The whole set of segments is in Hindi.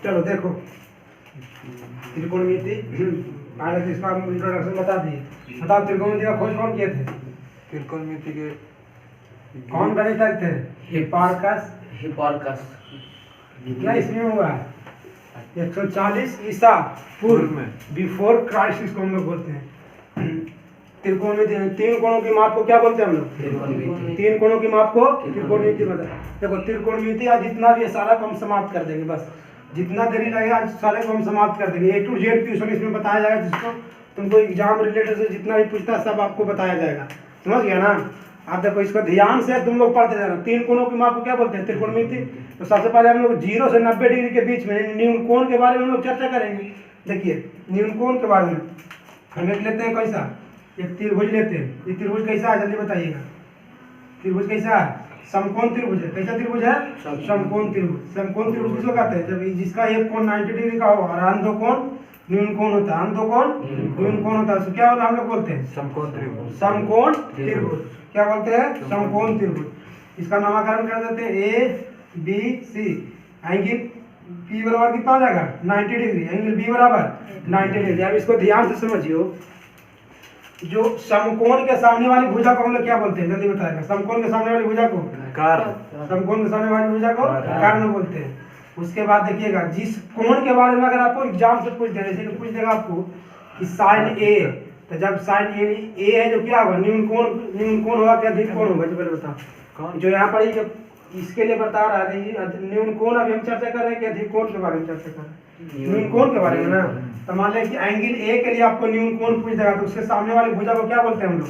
चलो देखो त्रिकोणमिति पहले तो इसका इंट्रोडक्शन बता दिए। बताओ त्रिकोणमिति का खोज कौन किए थे? त्रिकोणमिति के कौन गणितज्ञ थे? हिप्पार्कस। कितना ईस्वी में हुआ? 140 ईसा पूर्व में, बिफोर क्राइस्ट इसको हम लोग बोलते हैं। त्रिकोणमिति तीन कोणों की माप को क्या बोलते हैं हम लोग? तीन कोणों की माप को त्रिकोणमिति बता। देखो त्रिकोणमिति आज जितना भी है सारा को हम समाप्त कर देंगे, बस जितना देरी लगेगा आज सारे को हम समाप्त कर देंगे। A to Z क्वेश्चन इसमें बताया जाएगा, जिसको तुमको एग्जाम रिलेटेड से जितना भी पूछता है सब आपको बताया जाएगा। समझ गया ना? आप देखो इसको ध्यान से तुम लोग पढ़ते जाना। तीन कोणों की माप को क्या बोलते हैं? त्रिकोणमिति। तो सबसे पहले हम लोग 0 से 90 डिग्री के बीच में न्यून कोण के बारे में हम लोग चर्चा करेंगे। देखिए न्यून कोण के बारे में हम एक लेते हैं कैसा, एक त्रिभुज लेते हैं। ये त्रिभुज कैसा है जल्दी बताइएगा? त्रिभुज कैसा है? समकोण त्रिभुज है। कैसा त्रिभुज है? समकोण त्रिभुज। समकोण त्रिभुज किसको कहते हैं? जब जिसका एक कोण 90 डिग्री का हो और अन्य कोण न्यून कोण होता है। अन्य कोण न्यून कोण होता है, उसको क्या होता है हम लोग बोलते हैं? समकोण त्रिभुज। समकोण त्रिभुज क्या बोलते हैं? समकोण त्रिभुज। इसका नामकरण कर देते हैं ABC। एंगल P बराबर कितना हो जाएगा? 90 डिग्री। एंगल B बराबर 90 डिग्री। अब इसको ध्यान से समझियो, जो समकोण के सामने वाली भुजा को हम लोग क्या बोलते हैं? जल्दी बताएगा। समकोण के सामने वाली भुजा को कर्ण। समकोण के सामने वाली भुजा को कर्ण बोलते हैं। उसके बाद देखिएगा, जिस कोण के बारे में अगर आपको एग्जाम से पूछ दे, जैसे कि पूछ देगा आपको कि साइन A, तो जब साइन A है जो क्या होगा? न्यून कोण होगा कि अधिक कोण होगा? जो पहले बताओ, जो यहाँ पर जब इसके लिए बता रहा है न्यून कोण, अभी हम चर्चा कर रहे हैं कि अधिक कोण के बारे में चर्चा कर रहे हैं? न्यून कोण के बारे में ना। तो मान लें कि एंगल A के लिए आपको न्यून कोण पूछ देगा, तो उसके सामने वाली भुजा को क्या बोलते हैं हम लोग?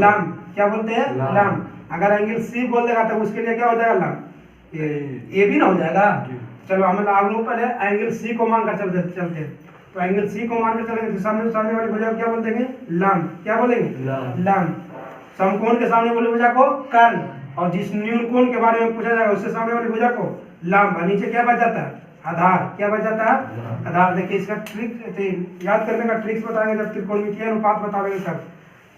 लंब। क्या बोलते हैं? लंब। अगर एंगल C बोल देगा तो उसके लिए क्या हो जाएगा? लंब। ये भी ना हो जाएगा। चलो हम लोग पहले एंगल C को मानकर चलते हैं। तो एंगल C को मानकर चलेंगे तो सामने वाली भुजा को क्या बोलते हैं? लंब। क्या बोलेंगे? लंब। समकोण के सामने वाली भुजा को कर्ण, और जिस न्यून कोण के बारे में पूछा जाएगा उससे सामने वाली भुजा को लंब। और नीचे क्या बच जाता है? आधार। क्या बच जाता है? आधार। देखिए इसका ट्रिक याद करने का ट्रिक्स बताएंगे जब त्रिकोणमितीय अनुपात बताएंगे तब।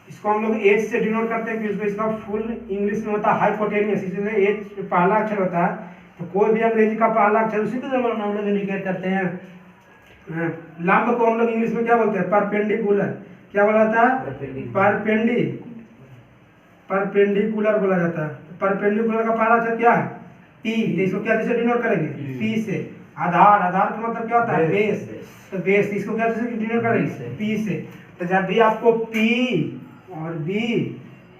इसको हम लोग H से डिनोट करते हैं, क्योंकि इसका फुल इंग्लिश में होता है हाइपोटेनियस, इसलिए H पहला अक्षर होता है। तो कोई भी अंग्रेजी का पहला अक्षर उसी को हम लोग इंडिकेट करते हैं। लंब को हम लोग इंग्लिश में क्या बोलते हैं? परपेंडिकुलर। क्या बोला जाता है? परपेंडिकुलर बोला जाता है। परपेंडिकुलर का पहला अक्षर क्या है? P। तो इसको क्या से डिनोट करेंगे? P से। आधार का मतलब क्या होता है? बेस। तो बेस इसको क्या से डिनोट करेंगे? P से। तो जब भी आपको P और B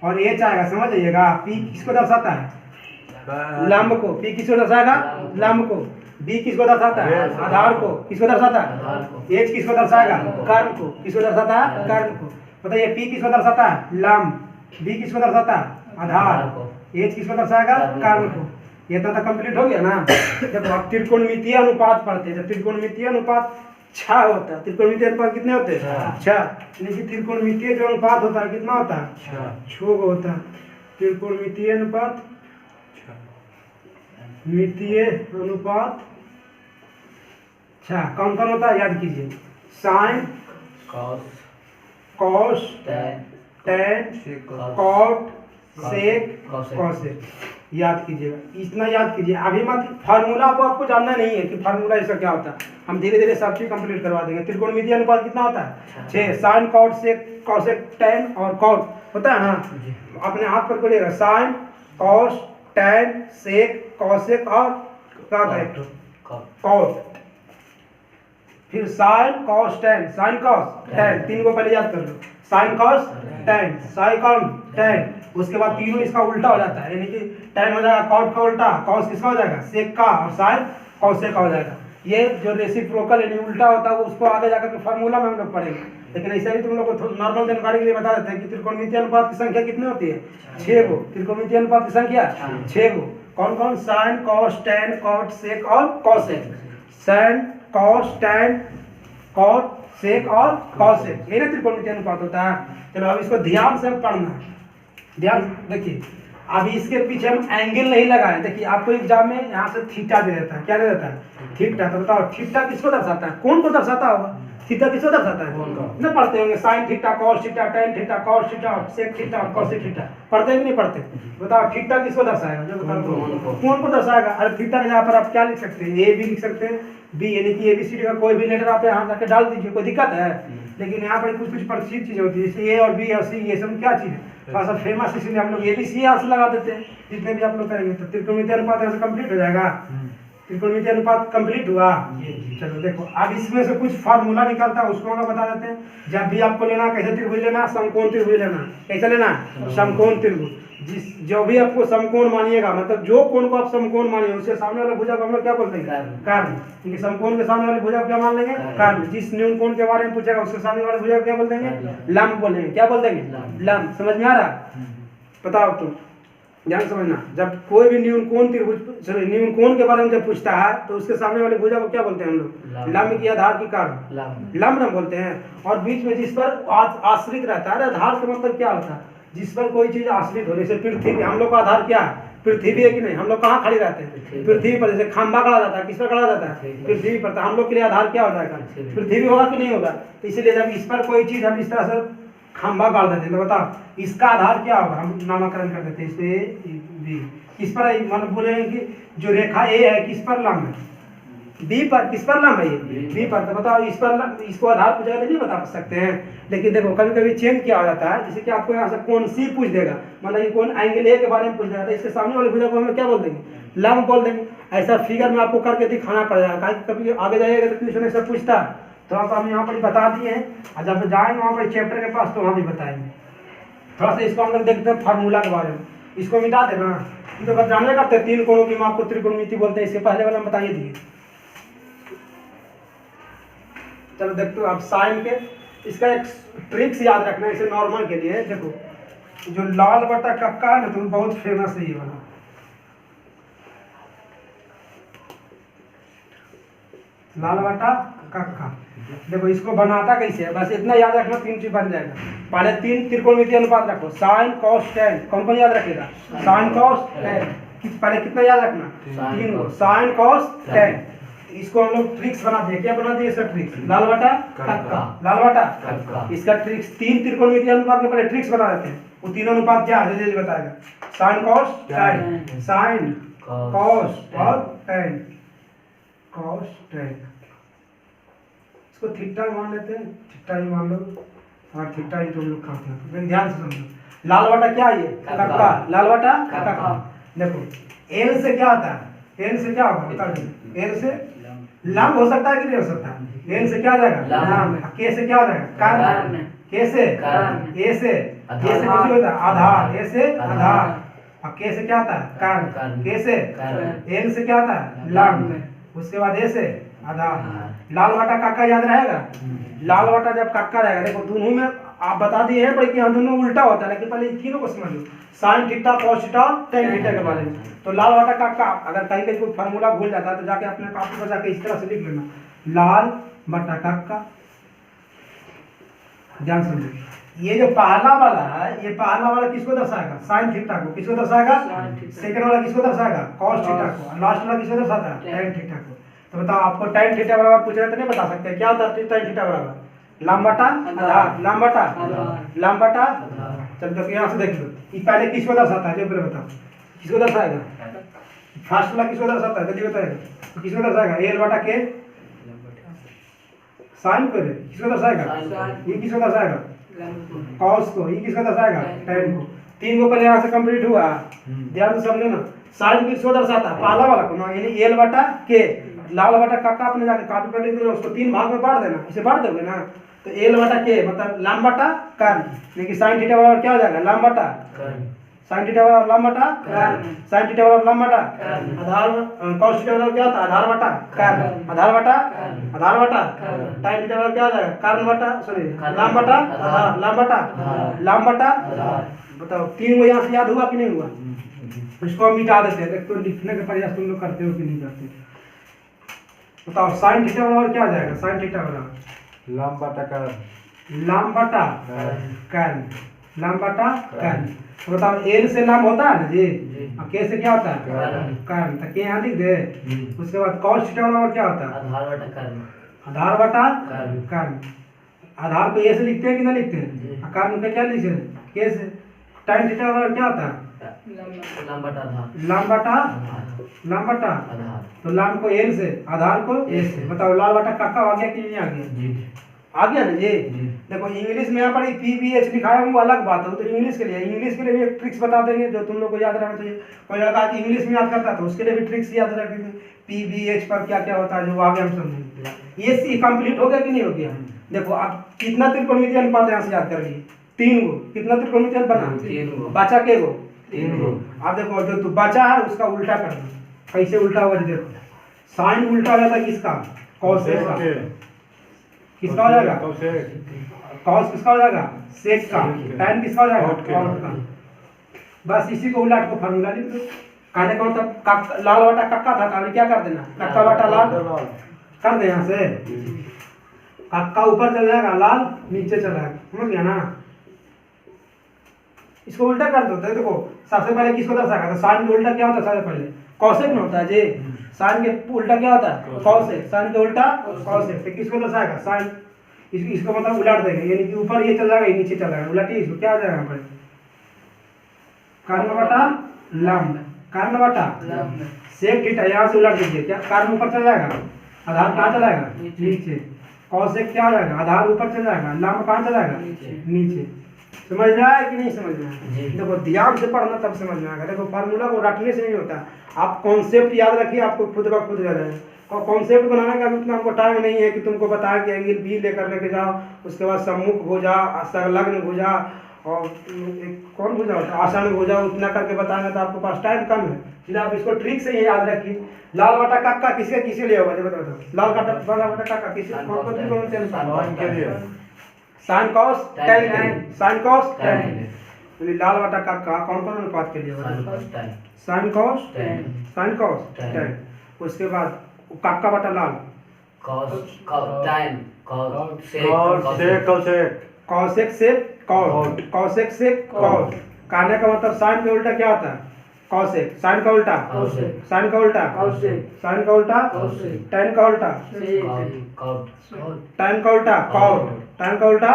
और H आएगा, समझ जाइएगा, P किसको दर्शाता है? लंब को। P किसको दर्शाएगा? लंब को। B किसको दर्शाता है? आधार को। किसको दर्शाता है? H किसको दर्शाएगा? कर्ण को। किसको दर्शाता है? कर्ण को। बताइए P किसको दर्शाता है? लंब। B किसको दर्शाता है? आधार। H किसको दर्शाएगा? कर्ण को। ये तो कंप्लीट हो गया ना। जब आप त्रिकोणमितीय अनुपात पढ़ते हैं, जब त्रिकोणमितीय अनुपात 6 होता है। त्रिकोणमितीय अनुपात कितने होते हैं? 6। लेकिन त्रिकोणमितीय जो अनुपात होता है कितना होता है? 6 होता है। त्रिकोणमितीय अनुपात मितीय अनुपात 6 कौन कौन होता है? याद कीजिए। Sign, cos, tan, cot, sec, cosec. याद कीजिएगा, इतना याद कीजिए। अभी मत फार्मूला को आपको जानना नहीं है कि फार्मूला इसका क्या होता है। हम धीरे धीरे सब चीज कंप्लीट करवा देंगे। त्रिकोणमितीय अनुपात कितना होता है? 6। Sine, cot, sec, cosec, tan और कॉट होता है ना। अपने हाथ पर बोलिएगा, sine, cos, tan, sec, cosec और क्या होता है? कॉट। फिर sine, cos, tan. Sine, cos, tan, तीन को पहले याद कर लो। Sine, cos, tan, sine, tan. उसके बाद तीनों इसका उल्टा हो जाता है, यानी कि टेन हो जाएगा कॉट का उल्टा, कॉस किसका हो जाएगा? सेक का, और साइन कॉसेक का हो जाएगा। ये जो रेसिप्रोकल यानी उल्टा होता है उसको आगे जाकर के फार्मूला में हम लोग पढ़ेंगे। लेकिन ऐसे भी तुम लोग को नॉर्मल जानकारी के लिए बता देते हैं कि त्रिकोणमितीय अनुपात की संख्या कितनी होती है? 6 गो। त्रिकोणमितीय अनुपात की संख्या 6 गो। कौन कौन? Sine, cos, tan, cot, sec और cosec. Sine, cos, tan, cot, sec और कॉसेक, ये ना त्रिकोणमितीय अनुपात होता है। चलो अब इसको ध्यान से पढ़ना है। ध्यान देखिए, अभी इसके पीछे हम एंगल नहीं लगाए। देखिए आपको एग्जाम में यहाँ से थीटा दे देता है। क्या दे देता है? थीटा। तो बताओ थीटा किसको दर्शाता है? कौन को दर्शाता होगा? थीटा किसको दर्शाता है? ना पढ़ते होंगे, sine theta, cos theta, tan theta, cos theta, sec theta, cosec theta. पढ़ते हैं कि नहीं पढ़ते? बताओ थीटा किसको दर्शाएगा? जो बताओ कौन को दर्शाएगा? अरे थीटा के जगह पर आप क्या लिख सकते हैं? ए भी लिख सकते हैं, बी, यानी कि ABCD का कोई भी लेटर आप यहाँ जाके डाल दीजिए, कोई दिक्कत है? लेकिन यहाँ पर कुछ कुछ परिचित चीज़ें होती है, जैसे ए और बी और सी, ये सब क्या चीज़ है, थोड़ा सा फेमस, इसीलिए हम लोग ABC यहाँ से लगा देते हैं। जितने भी आप लोग करेंगे तो त्रिकोणमितीय अनुपात यहाँ से कंप्लीट हो जाएगा। त्रिकोणमितीय अनुपात कंप्लीट हुआ। चलो देखो, अब इसमें से कुछ फार्मूला निकलता है, उसको हम लोग बता देते हैं। जब भी आपको लेना, कैसे त्रिभुज लेना, समकोण त्रिभुज लेना। कैसे लेना? समकोण त्रिभुज। जो भी आपको समकोण मानिएगा, मतलब जो कोण को आप समकोण मानिए, उसके सामने वाले भुजा को हम लोग क्या बोलते हैं? कर्ण। क्योंकि समकोण के सामने वाले भुजा को क्या मान लेंगे? कर्ण। जिस न्यून कोण के बारे में पूछेगा, उसके सामने वाले भुजा को क्या बोल देंगे? लंब बोलेंगे। क्या बोल देंगे? लंब। समझ में आ रहा? बताओ तुम, ध्यान समझना। जब कोई भी न्यून कोण त्रिभुज, सॉरी न्यून कोण के बारे में जब पूछता है, तो उसके सामने वाले भुजा को क्या बोलते हैं हम लोग? लंब की आधार की कर्ण, लंब हम बोलते हैं। और बीच में जिस पर आश्रित रहता है, आधार का मतलब क्या होता है? जिस पर कोई चीज आश्रित हो, जैसे पृथ्वी, हम लोग का आधार क्या है? पृथ्वी है कि नहीं? हम लोग कहाँ खड़ी रहते हैं? पृथ्वी पर। जैसे खंभा खड़ा जाता है, किस पर खड़ा जाता है? पृथ्वी पर। तो हम लोग के लिए आधार क्या हो जाएगा? पृथ्वी होगा कि नहीं होगा? तो इसीलिए जब इस पर कोई चीज हम इस तरह से खंभा गाड़ देते हैं, तो बताओ इसका आधार क्या होगा? हम नामकरण कर देते हैं इसको बी। किस पर? मतलब बोलेंगे कि जो रेखा ए है किस पर लंब है? बी पर। किस पर लंब है ये? बी पर। तो बताओ इस पर इसको आधार पूछेगा तो नहीं बता सकते हैं। लेकिन देखो कभी कभी चेंज किया हो जाता है, जैसे कि आपको यहाँ से कोण सी पूछ देगा, मतलब ये कोण एंगल ए के बारे में पूछ देगा, तो इसके सामने वाले भुजा को हम लोग क्या बोल देंगे? लंब बोल देंगे। ऐसा फिगर में आपको करके दिखाना पड़ेगा, कभी आगे जाइएगा तो ट्यूशन ऐसा पूछता है। तो आप हम यहाँ पर बता दिए हैं, और जब जाएंगे वहाँ पर चैप्टर के पास तो वहाँ भी बताएंगे। थोड़ा सा इसको हम लोग देखते हैं फार्मूला के बारे में। इसको मिटा देना, तो बस जानने करते हैं 3 कोणों की माप को त्रिकोणमिति बोलते हैं। इसके पहले वाला बताइए दिए। चलो देखते हो आप साइन के, इसका एक ट्रिक्स याद रखना है इसे नॉर्मल के लिए। देखो जो लाल बटा कक्का है ना, तो बहुत फेमस है ये वाला। लाल बटा कक्का। देखो इसको बनाता कैसे है, बस इतना याद रखना, 3 चीज बन जाएगा। पहले 3 त्रिकोणमितीय अनुपात रखो, साइन कॉस टेन। कौन कौन याद रखेगा? Sign cos ten. पहले कितना याद रखना? 3 को, साइन कॉस टेन। इसको हम लोग ट्रिक्स बना दिए। क्या बना दिए इसका ट्रिक्स? लाल बटा कक्का, लाल बटा कक्का। इसका ट्रिक्स 3 त्रिकोणमितीय अनुपात के पहले ट्रिक्स बना देते हैं। वो तीनों अनुपात क्या है जल्दी बताएगा। Sign cos tan, sine cos और टेन, कॉस टेन। इसको थीटा मान लेते हैं, थीटा ही मान लो, और थीटा ही तुम लोग खाते हैं। तो ध्यान से समझो, लाल बटा क्या है? कक्का, लाल बटा कक्का। देखो एल से क्या होता है? एल से क्या होगा बता दो। एल से लंब हो सकता है कि नहीं हो सकता? एल से क्या हो जाएगा? लंब। के से क्या हो जाएगा? कर्ण। के से कर्ण। ए से कुछ होता है आधार, ए से आधार। और के से क्या होता है? कर्ण। के से एल से क्या होता है? लंब। उसके बाद ए से आधार। लाल बटा कक्का याद रहेगा? लाल बटा जब कक्का रहेगा, देखो दोनों में आप बता दिए हैं, बल्कि हम दोनों उल्टा होता है, लेकिन पहले इन तीनों को समझ लो। Sine theta, cos theta, tan theta के बारे में। तो लाल बटा कक्का, अगर कहीं कहीं कोई फार्मूला भूल जाता है तो जाके अपने कॉपी पर जाके इस तरह से लिख लेना, लाल बटा कक्का। ध्यान समझो, ये जो पहला वाला है, ये पहला वाला किसको दर्शाएगा? साइन थीटा को। किसको दर्शाएगा? सेकंड वाला किसको दर्शाएगा? कॉस थीटा को। लास्ट वाला किसको दर्शाता है? टेन थीटा को। तो बताओ आपको टेन थीटा बराबर पूछ रहे तो नहीं बता सकते क्या होता है टेन थीटा बराबर? लंब बटा आधार, लंब बटा लंब बटा। चलो तो यहाँ से देख लो, ये पहले किसको दर्शाता है? जो पहले बताओ किसको दर्शाएगा? फर्स्ट वाला किसको दर्शाता है? जल्दी बताएगा। तो किसको दर्शाएगा? एल बटा के साइन को। किसको दर्शाएगा? ये किसको दर्शाएगा? कॉस को। ये किसको दर्शाएगा? टेन को। 3 को पहले यहाँ से कंप्लीट हुआ। ध्यान से समझो ना, साइन किसको दर्शाता है? पहला वाला को ना, यानी एल बटा के। लाल बटा कक्का अपने जाके कॉपी पर लिख देना, उसको 3 भाग में बांट देना। इसे बांट दोगे ना, तो एल बटा के मतलब लंब बटा कर्ण। लेकिन साइन थीटा बराबर क्या हो जाएगा? लंब बटा साइन थीटा बराबर लंब बटा साइन थीटा बराबर लंब बटा आधार। कॉस थीटा बराबर क्या होता है? आधार बटा कर्ण, आधार बटा आधार बटा। टाइम थीटा बराबर क्या हो जाएगा? कर्ण बटा सॉरी लंब बटा आधार, लंब बटा लंब बटा। बताओ 3 को यहाँ से याद हुआ कि नहीं हुआ? इसको हम मिटा देते हैं। देख तो लिखने का प्रयास तुम लोग करते हो कि नहीं करते? बताओ साइन थीटा बराबर क्या हो जाएगा? साइन थीटा बराबर लंब बटा कर्ण, लंब बटा कर्ण, लंब बटा कर्ण। तो बताओ एल से लंब होता है ना जी, और के से क्या होता है? कर्ण। तो के यहाँ लिख दे। उसके बाद कॉस थीटा बराबर क्या होता है? आधार बटा कर्ण, आधार बटा कर्ण। आधार को ए से लिखते हैं कि ना लिखते हैं? कर्ण का क्या लिखते हैं? के से। टाइम थीटा बराबर क्या होता है? लाम बटा आधार लाम बटा लाम बटा आधार तो लाम को एल से, आधार को ए से। बताओ लाल बटा काका आ गया कि नहीं आ गया? जी आ गया ना जी। जी देखो इंग्लिश में यहाँ पर PBH लिखा है वो अलग बात है, वो तो इंग्लिश के लिए भी एक ट्रिक्स बता देंगे जो तुम लोग को याद रखना चाहिए। कोई लड़का कि इंग्लिश में याद करता है तो उसके लिए भी ट्रिक्स याद रखेंगे, PBH पर क्या क्या होता है जो आगे हम समझेंगे। ये सी कंप्लीट हो गया कि नहीं हो गया? देखो अब कितना त्रिकोणमितीय अनुपात यहाँ से याद कर लिए? 3 गो। कितना त्रिकोणमितीय बना? 3 गो। बचा के गो? 3 गो। अब देखो जो तू बचा है उसका उल्टा कर दो। कैसे उल्टा होगा देखो, साइन उल्टा हो जाता है किसका? कॉस का। किसका हो जाएगा? कॉस किसका हो जाएगा? सेक का। टैन किसका हो जाएगा? कॉट का। बस इसी को उलट को फार्मूला लिख दो। कहने का मतलब लाल बटा कक्का था, अभी क्या कर देना? कक्का बटा लाल कर दे। यहाँ से कक्का ऊपर चल जाएगा, लाल नीचे चल जाएगा। समझ गया ना? इसको उल्टा कर दो। देखो सबसे पहले किसको दर्शाएगा? तो साइन के उल्टा क्या होता है? सबसे पहले कॉसेक में होता है जी। साइन के उल्टा क्या होता है? कॉसेक। साइन के उल्टा कॉसेक। तो किसको दर्शाएगा? साइन। इसको मतलब उलट देंगे, यानी कि ऊपर ये चल जाएगा, ये नीचे चल जाएगा। उलटिए इसको, क्या हो जाएगा यहाँ पर? कर्ण बटा लंब। कर्ण बटा सेक थीटा। यहाँ से उलट दीजिए, क्या कर्ण ऊपर चल जाएगा, आधार कहाँ चला जाएगा? नीचे। कॉसेक क्या हो जाएगा? आधार ऊपर चल जाएगा, लंब कहाँ चला जाएगा? नीचे। समझ में आया कि नहीं समझ में आया? देखो ध्यान से पढ़ना तब समझ में आएगा। देखो फार्मूला को रटने से नहीं होता, आप कॉन्सेप्ट याद रखिए, आपको खुद ब खुद याद है। और कॉन्सेप्ट बनाने का उतना हमको टाइम नहीं है कि तुमको बताया कि एंगल बी लेकर लेके जाओ, उसके बाद सम्मुख भुजा, संलग्न भुजा और कौन भुजा होता है, आसन भुजा, उतना करके बताएंगे तो आपके पास टाइम कम है। फिर आप इसको ट्रिक से ही याद रखिए। लाल बटा कक्का किसके किसके लिए होगा? बताओ लाल बटा कक्का किसके कौन से अनुसार के लिए? Sine cos tan. Sine cos tan. लाल बटा कक्का कौन कौन अनुपात के लिए होगा? Sine cos sine cos tan. उसके बाद कक्का बटा लाल कॉस टैन कॉसेक कॉसेक से कॉट। कॉसेक से कॉट। कहने का मतलब साइन का उल्टा क्या होता है? कॉसेक। साइन का उल्टा साइन का उल्टा साइन का उल्टा टैन का उल्टा टैन का उल्टा कॉट। टैन का उल्टा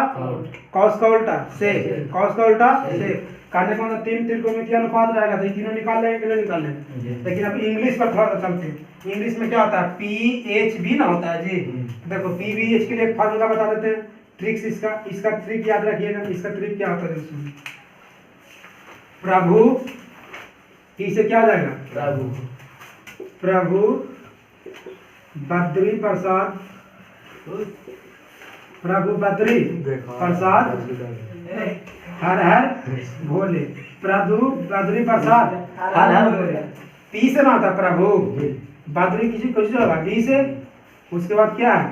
कॉस का उल्टा सेक। कॉस का उल्टा सेक। कहने का मतलब 3 त्रिकोणमितीय अनुपात रहेगा, तो ये तीनों निकाल लेंगे कि नहीं निकाल लेंगे? लेकिन अब इंग्लिश पर थोड़ा सा चलते हैं। इंग्लिश में क्या होता है? PHB ना होता है जी। देखो PBH के लिए फार्मूला बता देते हैं, ट्रिक्स इसका ट्रिक याद रखिएगा। इसका ट्रिक क्या होता है? इसमें प्रभु इसे क्या हो जाएगा? प्रभु बद्री प्रसाद। प्रभु बद्री प्रसाद हर हर भोले। प्रभु बद्री प्रसाद हर हर भोले। पी से ना होता प्रभु, बद्री किसी कुछ होगा डी से। उसके बाद क्या है?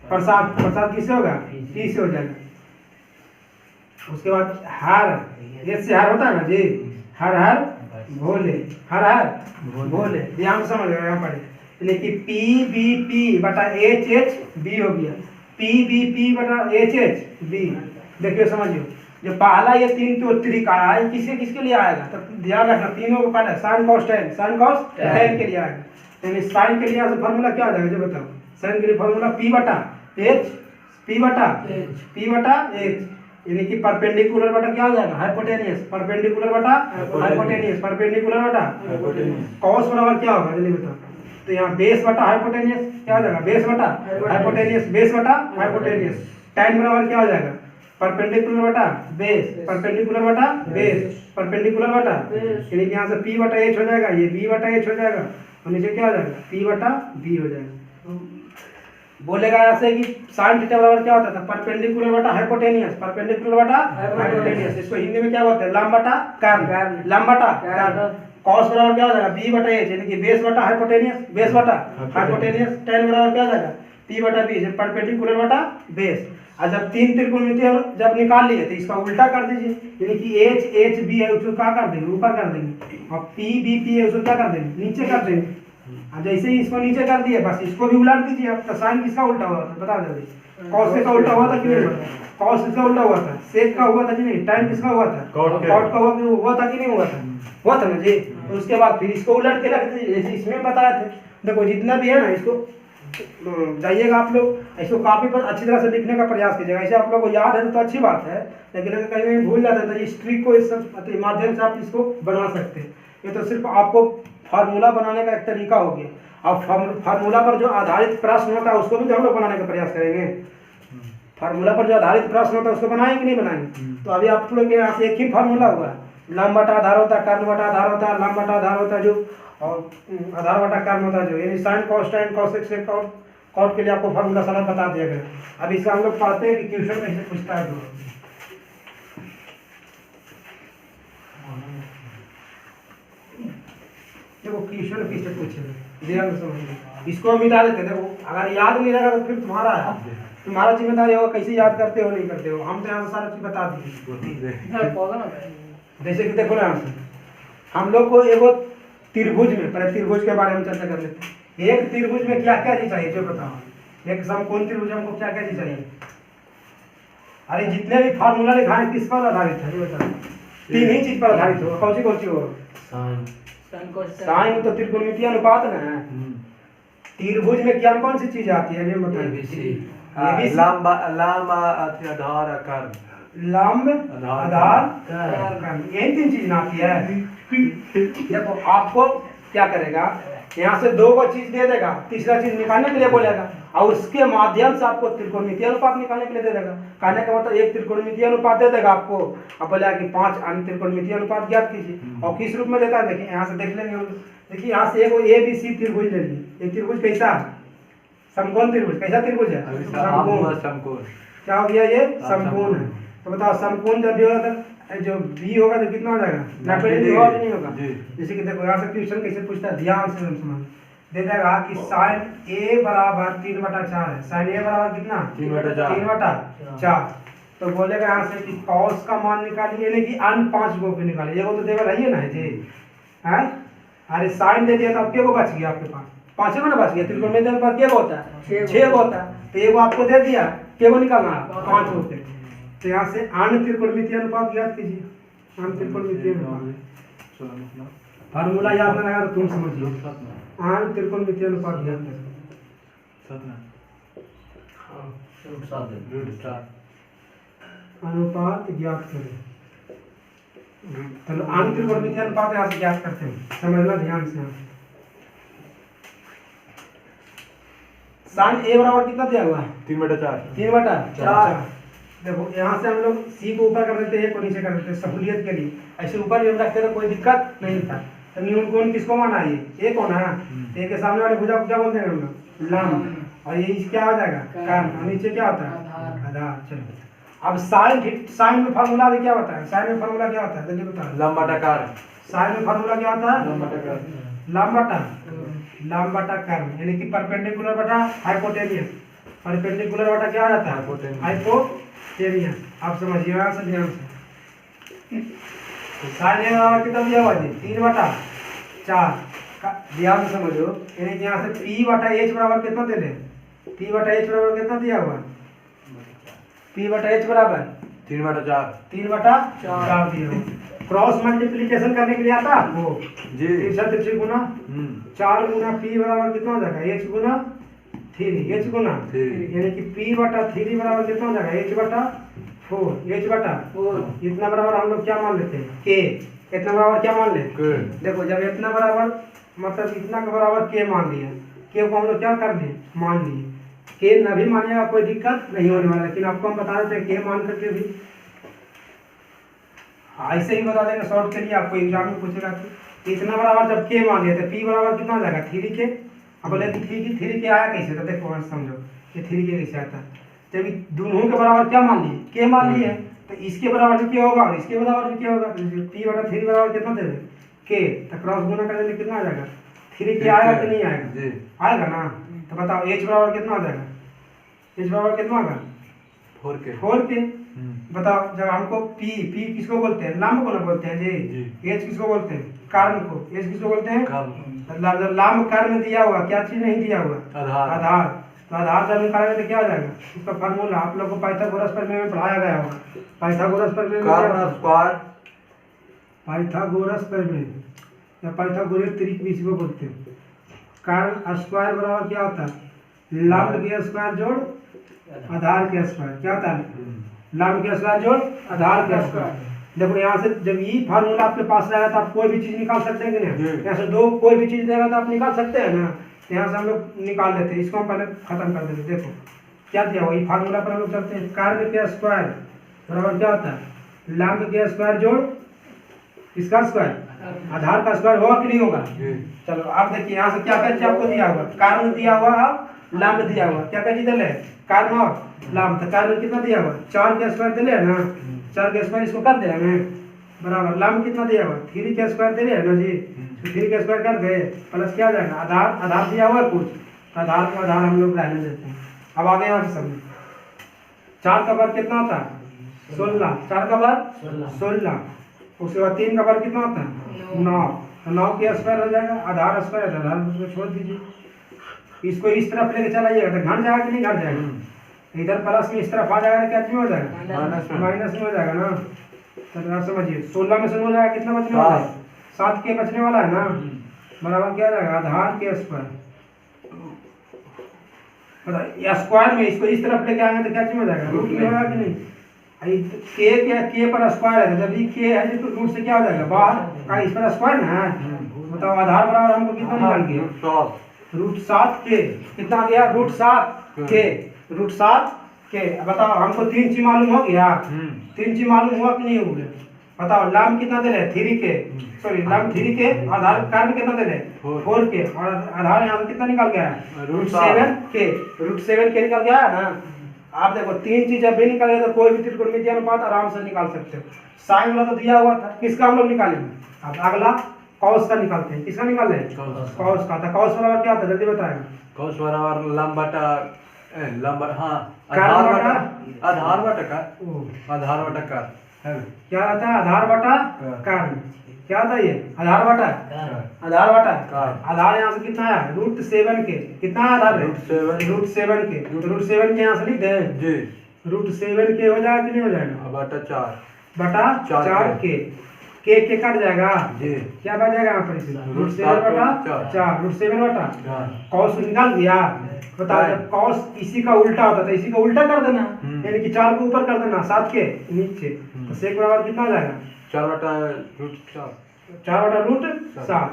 प्रसाद। प्रसाद किससे होगा? पी से हो जाएगा। उसके बाद हर, ये से हर होता है ना जी। हर हर भोले। हर हर भोले। ध्यान से समझ यहाँ पर, लेकिन PBP बटा HHB हो गया। PBP बटा HHB। देखिए समझिए, जो पहला ये 3 तो तरीका आया है, किसके किसके लिए आएगा? तो ध्यान रखना, तीनों को पहले sign cos tan. Sine cos tan के लिए आएगा। यानी साइन के लिए यहाँ से फार्मूला क्या आ जाएगा जो बताओ? साइन के लिए फार्मूला P बटा H। P बटा H, यानी कि परपेंडिकुलर बटा क्या हो जाएगा? हाइपोटेनियस। परपेंडिकुलर बटा हाइपोटेनियस। परपेंडिकुलर बटा कॉस बराबर क्या होगा जल्दी बताओ? तो यहाँ बेस बटा हाइपोटेनियस क्या हो जाएगा? बेस बटा हाइपोटेनियस। बेस बटा हाइपोटेनियस। टैन बराबर क्या हो जाएगा? परपेंडिकुलर बटा बेस। परपेंडिकुलर बटा बेस। परपेंडिकुलर बटा, यानी कि यहाँ से P बटा H हो जाएगा, ये B बटा H हो जाएगा, और नीचे क्या हो जाएगा? P बटा B हो जाएगा। बोलेगा ऐसे कि साइन थीटा बराबर क्या होता था? परपेंडिकुलर बटा हाइपोटेनियस। परपेंडिकुलर बटा हाइपोटेनियस। इसको हिंदी में क्या बोलते हैं? लंब बटा कर्ण। लंब बटा कर्ण। कॉस बराबर क्या हो जाएगा? B बटा H, यानी कि बेस बटा हाइपोटेनियस। बेस बटा हाइपोटेनियस। टैन बराबर क्या हो जाएगा? P बटा B, परपेंडिकुलर बटा बेस। और जब 3 त्रिकोणमितीय जब निकाल लिए तो इसका उल्टा कर दीजिए, यानी कि HHB है उसको क्या कर देंगे? ऊपर कर देंगे। और PBP है उसको क्या कर देंगे? नीचे कर देंगे। और जैसे ही इसको नीचे कर दिए, बस इसको भी उलट दीजिए। अब तो साइन किसका उल्टा हुआ था? बता जल्दी। कॉस का उल्टा हुआ था कि नहीं? कॉस किसका उल्टा हुआ था? सेक का हुआ था कि नहीं? टैन किसका हुआ था? कॉट का हुआ था कि नहीं हुआ था? हुआ था ना जी। तो उसके बाद फिर इसको उलट के रख दीजिए, जैसे इसमें बताया थे। देखो जितना भी है ना, इसको जाइएगा आप लोग, इसको कॉपी पर अच्छी तरह से लिखने का प्रयास कीजिएगा। ऐसे आप लोग को याद है तो अच्छी बात है, लेकिन अगर कहीं कहीं भूल जाते हैं तो इस ट्रिक को, इस सब माध्यम से आप इसको बना सकते हैं। ये तो सिर्फ आपको फार्मूला बनाने का एक तरीका हो गया। अब फार्मूला पर जो आधारित प्रश्न होता है उसको भी तो हम लोग बनाने का प्रयास करेंगे। फार्मूला पर जो आधारित प्रश्न होता है उसको बनाएंगे कि नहीं बनाएंगे? तो अभी आप लोग के यहाँ से एक ही फार्मूला हुआ है, लंब बटा आधार होता है, कर्ण बटा आधार होता है, लंब बटा आधार होता है जो, और आधार बटा कर्ण होता है जो, यानी साइन कॉस टाइन कॉस एक्स कॉट के लिए आपको फार्मूला सारा बता दिया गया। अब इसका हम लोग पढ़ते हैं कि क्वेश्चन कैसे पूछता है। देखो क्वेश्चन कैसे पूछेगा, ध्यान से समझिए। इसको हम मिटा देते हैं। देखो अगर याद नहीं रहेगा तो फिर तुम्हारा जिम्मेदारी होगा कैसे याद करते हो नहीं करते हो। हम तो यहाँ से सारा चीज बता दिए। जैसे कि देखो ना, हम लोग को एगो त्रिभुज में, पहले त्रिभुज के बारे में चर्चा कर लेते हैं। एक त्रिभुज में क्या क्या चीज चाहिए जो बताओ। एक समकोण त्रिभुज हमको क्या क्या चीज चाहिए? अरे जितने भी फार्मूला लिखा है किस पर आधारित है ये बताओ। तीन ही चीज पर आधारित हो। कौन सी हो? साइन तो त्रिकोणमितीय अनुपात ना है। त्रिभुज में क्या कौन सी चीज आती है ये बताइए। लंब आधार कर्ण, लंब आधार कर्ण, यही तीन चीज आती है। देखो आपको क्या करेगा, यहाँ से दो को चीज दे देगा, तीसरा चीज निकालने के लिए बोलेगा और उसके माध्यम से आपको त्रिकोणमितीय अनुपात निकालने के लिए दे देगा। कहने का मतलब एक त्रिकोणमितीय अनुपात दे देगा आपको, अब बोलेगा कि 5 अन्य त्रिकोणमितीय अनुपात ज्ञात कीजिए। और किस रूप में देता है देखिए, यहाँ से देख लेंगे हम। देखिए यहाँ से एगो ABC त्रिभुज ले लीजिए। ये त्रिभुज कैसा है? समकोण त्रिभुज। कैसा त्रिभुज है? समकोण। क्या हो गया? ये समकोण है। तो बताओ समकोण जब भी होगा तो जो B होगा तो कितना हो जाएगा? 90 डिग्री होगा कि नहीं होगा? जैसे कि देखो यहाँ से क्वेश्चन कैसे पूछता है, ध्यान से समझ। दे देगा कि साइन A बराबर 3/4 है। साइन A बराबर कितना? 3/4। तो बोलेगा यहाँ से कि कॉस का मान निकालिए, यानी कि अन्य 5 को भी निकालिए। ये वो तो देगा है ना जी है। अरे साइन दे दिया तो अब क्या बच गया आपके पास? 5 को ना बच गया। त्रिकोणमितीय अनुपात क्या होता है? 6 को होता है। तो एगो आपको दे दिया, क्या को निकालना है? 5 होते। तो यहाँ से अन्य त्रिकोणमितीय अनुपात ज्ञात कीजिए। अन्य त्रिकोणमितीय अनुपात फार्मूला याद नहीं रहेगा तो तुम समझिए। अन्य त्रिकोणमितीय अनुपात ज्ञात अनुपात ज्ञात करें। चलो अन्य त्रिकोणमितीय अनुपात यहाँ से ज्ञात करते हैं, समझना ध्यान से। साइन A बराबर कितना दिया हुआ है? 3/4। देखो यहाँ से हम लोग C को ऊपर कर देते हैं, A को नीचे कर देते हैं सहूलियत के लिए। ऐसे ऊपर भी हम रखते तो कोई दिक्कत नहीं था। तो न्यून कोण किसको माना है? ये कौन है? A के सामने वाले भुजा को क्या बोलते हैं हम लोग? लंब। और ये क्या हो जाएगा? कर्ण। और नीचे क्या होता है? आधार। चलो अब साइन में फार्मूला भी क्या होता है? साइन में फार्मूला क्या होता है जल्दी बताओ। लंब बटा कर्ण। साइन में फार्मूला क्या होता है? लंब बटा कर्ण। लंब बटा कर्ण, यानी कि परपेंडिकुलर बटा हाइपोटेनियस। परपेंडिकुलर बटा क्या हो जाता है? हाइपोटेनियस। आप समझिए यहाँ से ध्यान से। साइन ए बराबर कितना दिया हुआ जी? 3/4। ध्यान से समझो, यानी कि यहाँ से P/H बराबर कितना दे रहे? P/H बराबर कितना दिया हुआ? P/H बराबर 3/4 दिया हुआ। क्रॉस मल्टीप्लिकेशन करने के लिए आता है आपको जी। 3 गुना 4 गुना P बराबर कितना हो जाएगा? H गुना 3 H गुना, यानी कि P/3 बराबर कितना हो जाएगा? H/4 H/4 इतना बराबर हम लोग क्या मान लेते हैं? K। इतना बराबर क्या मान ले? देखो जब इतना बराबर मतलब इतना के बराबर K मान लिया, K को हम लोग क्या कर लिए? मान लिए। K न भी मानिएगा कोई दिक्कत नहीं होने वाला, लेकिन आपको हम बता देते हैं K मान करके भी ऐसे ही बता देंगे शॉर्ट के लिए। आपको एग्जाम में पूछेगा कि इतना बराबर जब K मान लिया तो P बराबर कितना हो जाएगा? 3K। अब बोले कि 3K आया कैसे? तो देखो समझो कि 3K कैसे आता है। जब दोनों के बराबर क्या मान लिए? K मान लिए, तो इसके बराबर भी क्या होगा और इसके बराबर भी क्या होगा? तो P/3 बराबर कितना दे दें? K। तो क्रॉस गुना कर देंगे कितना आ जाएगा? 3K आएगा कि नहीं आएगा? आएगा ना। तो बताओ H बराबर कितना आ जाएगा? H बराबर कितना होगा? 4K। बताओ जब हमको P किसको बोलते हैं? लंब को ना बोलते हैं जी। H किसको बोलते हैं? कर्ण को। H किसको बोलते हैं? मतलब लंब कर्ण दिया हुआ, क्या चीज नहीं दिया हुआ? आधार। तो आधार जब निकालेंगे तो क्या हो जाएगा? उसका फार्मूला आप लोग को पाइथागोरस प्रमेय में पढ़ाया गया होगा। पाइथागोरस प्रमेय पाइथागोरस प्रमेय या पाइथागोरस त्रिक भी इसको बोलते हैं। कर्ण स्क्वायर बराबर क्या होता है? लंब के स्क्वायर जोड़ आधार के स्क्वायर क्या होता है? लंब के स्क्वायर जोड़ आधार के स्क्वायर। देखो यहाँ से जब ये फार्मूला आपके पास रहेगा तो आप कोई भी चीज निकाल सकते हैं कि नहीं? यहाँ से दो कोई भी चीज देगा तो आप निकाल सकते हैं ना। यहाँ से हम लोग निकाल लेते हैं, इसको हम पहले खत्म कर देते। देखो क्या दिया हुआ, ये फार्मूला पर हम लोग चलते हैं। कार्य के स्क्वायर बराबर क्या होता है? लंब के स्क्वायर जोड़ किसका स्क्वायर? आधार का स्क्वायर होगा कि नहीं होगा? चलो आप देखिए यहाँ से क्या क्या चीज आपको दिया हुआ, कारण दिया हुआ और लंब दिया हुआ। क्या क्या चीज दिले? कारण और लंब। तो कारण कितना दिया हुआ? 4 के स्क्वायर दिले है ना, 4 के स्क्वायर इसको कर दे हमें बराबर। लंब कितना दिया हुआ? 3 के स्क्वायर दिले है ना जी, तो 3 के स्क्वायर कर गए प्लस क्या आ जाएगा? आधार। आधार दिया हुआ है कुछ, आधार को आधार हम लोग रहने देते हैं। अब आगे यहाँ से समझ, 4 का वर्ग कितना होता है? 16। 4 का वर्ग 16। उसके बाद 3 का वर्ग कितना होता है? 9। 9 के स्क्वायर हो जाएगा, आधार स्क्वायर है, आधार उसको छोड़ दीजिए। इसको इस तरफ लेके चला जाइएगा तो घट जाएगा कि नहीं घट जाएगा? इधर प्लस में इस तरफ आ जाएगा तो क्या चीज हो जाएगा? माइनस में हो जाएगा ना। तो आप समझिए 16 में से हो जाएगा, कितना बचने वाला है? 7 के बचने वाला है ना, बराबर क्या हो जाएगा? आधार के स्क्वायर। या स्क्वायर में इसको इस तरफ लेके आएंगे तो क्या चीज हो जाएगा? रूट में होगा कि नहीं? के पर स्क्वायर है, जब ये के है तो रूट से क्या हो जाएगा? बाहर का इस पर स्क्वायर ना है। बताओ आधार बराबर हमको कितना निकाल गया? रूट 7 के। कितना आ गया? रूट 7 के। रूट 7 के। बताओ हमको 3 चीज मालूम हो गया, 3 चीज मालूम हुआ कि नहीं हो गया? बताओ लंब कितना दे रहे? 3 के, सॉरी लंब 3 के, आधार कारण कितना दे रहे? 4 के, और आधार यहाँ से कितना निकल गया है? रूट 7 के। रूट 7 के निकल गया है ना। आप देखो 3 चीज जब भी निकल गया तो कोई भी त्रिकोणमितीय अनुपात आराम से निकाल सकते हो। साइन वाला तो दिया हुआ था, किसका हम लोग निकालेंगे? अब अगला कॉस का निकालते हैं। किसका निकाल रहे हैं? कॉस का। तो कॉस बराबर क्या होता है जल्दी बताएगा? कॉस बराबर लंब बटा लंब, हाँ कारण आधार बटा बटा आधार बटा का आधार बटा का है। क्या रहता है? आधार बटा कारण। क्या था ये? आधार बटा आधार बटा आधार। यहाँ से कितना आया? रूट 7 के। कितना आधार? रूट 7 रूट 7 के। तो रूट 7 के यहाँ से लिख दे जी। रूट 7 के हो जाएगा कि नहीं हो जाएगा? बटा 4 बटा 4 के। के कट जाएगा जी। क्या बच जाएगा यहाँ पर? रूट 7 बटा 4। रूट 7 बटा कॉस निकाल दिया। बताओ जब कॉस इसी का उल्टा होता था, इसी का उल्टा कर देना, यानी कि 4 को ऊपर कर देना, 7 के नीचे। तो सेक बराबर कितना हो जाएगा? 4 बटा रूट 4। 4 बटा रूट 7।